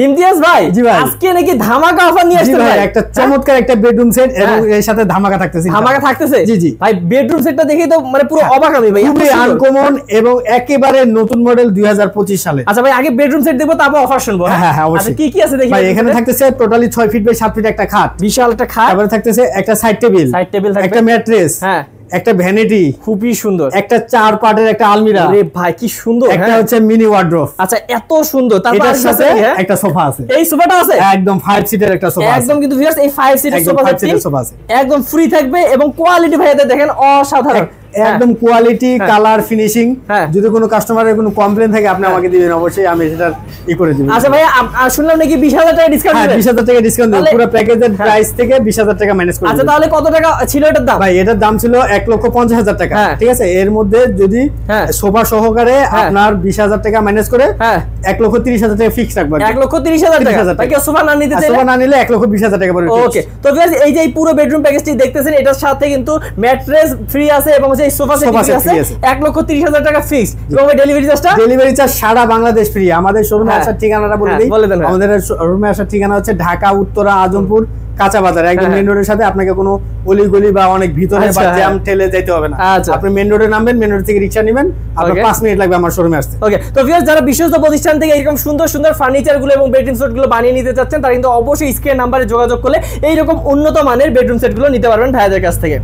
ইমতিয়াজ ভাই, জি ভাই, আজকে নাকি ধামাকা অফার নিয়ে আসছেন ভাই। একটা চমৎকার একটা বেডরুম সেট এবং এর সাথে ধামাকা থাকতেছে। ধামাকা থাকতেছে? জি জি ভাই, বেডরুম সেটটা দেখে তো মানে পুরো অবাক আমি ভাই, খুবই আনকমন এবং একেবারে নতুন মডেল 2025 সালে। আচ্ছা ভাই, আগে বেডরুম সেট দেখবো, তারপর অফার শুনবো। হ্যাঁ হ্যাঁ অবশ্যই। আচ্ছা কি কি আছে দেখি ভাই। এখানে থাকতেছে টোটালি 6 ফিট বাই 7 ফিট একটা খাট, বিশাল একটা খাট, তারপরে থাকতেছে একটা সাইড টেবিল, একটা ম্যাট্রেস, হ্যাঁ একটা ভ্যানিটি, খুবই সুন্দর, একটা 4 পার্টের একটা আলমিরা। আরে ভাই কি সুন্দর, একটা হচ্ছে মিনি ওয়ার্ড্রোব। আচ্ছা এত সুন্দর। তারপর এটার সাথে একটা সোফা আছে। এই সোফাটা আছে একদম 5 সিটের একটা সোফা আছে। একদম কিন্তু ভিউয়ার্স এই 5 সিটের সোফা আছে, একদম ফ্রি থাকবে এবং কোয়ালিটি ভাইয়াদের দেখেন অসাধারণ, একদম কোয়ালিটি, কালার, ফিনিশিং। যদি কোনো কাস্টমারের কোনো কমপ্লেইন থাকে আপনি আমাকে দিবেন, অবশ্যই আমি সেটা করে দিব। আচ্ছা ভাই, শুনলাম নাকি 20000 টাকা ডিসকাউন্ট দিবেন? 20000 টাকা ডিসকাউন্ট দেব, পুরো প্যাকেজের প্রাইস থেকে 20000 টাকা মাইনাস করে। আচ্ছা তাহলে কত টাকা ছিল এটার দাম? ভাই এটার দাম ছিল 1,50,000 টাকা, ঠিক আছে। এর মধ্যে যদি সোফা সহকারে আপনার 20000 টাকা মাইনাস করে 1,30,000 টাকা ফিক্স রাখবেন। 1,30,000 টাকা। ভাই কেউ সোফা না নিতে চাইলে, সোফা না নিলে 1,20,000 টাকা পড়বে। ওকে, তো গাইস এই যে পুরো বেডরুম প্যাকেজটি দেখতেছেন, এটার সাথে কিন্তু ম্যাট্রেস ফ্রি আছে এবং যে সোফা সেট ফ্রি আছে, 1,30,000 টাকা ফিক্স। এবং ডেলিভারি চার্জ সারা বাংলাদেশ ফ্রি। আমাদের শোরুমে আসার ঠিকানাটা বলে দিই। আমাদের শোরুমে আসার ঠিকানা হচ্ছে ঢাকা উত্তরা আজমপুর কাঁচা বাজার, একদম মেইন রোডের সাথে। আপনাকে কোনো অলি গলি বা অনেক ভিতরে বা জ্যাম ঠেলে যেতে হবে না। আপনি মেইন রোডে নামবেন, মেইন রোড থেকে রিকশা নেবেন, আপনার 5 মিনিট লাগবে আমার শোরুমে আসতে। ওকে, তো ভিউয়ার্স যারা বিশ্বস্ত প্রতিষ্ঠান থেকে এরকম সুন্দর সুন্দর ফার্নিচার গুলো এবং বেডরুম সেট গুলো বানিয়ে নিতে চাচ্ছেন, তারা কিন্তু অবশ্যই স্ক্রিন নাম্বারে যোগাযোগ করলে এইরকম উন্নত মানের বেডরুম সেট গুলো নিতে পারবেন ভাইয়াদের কাছ থেকে।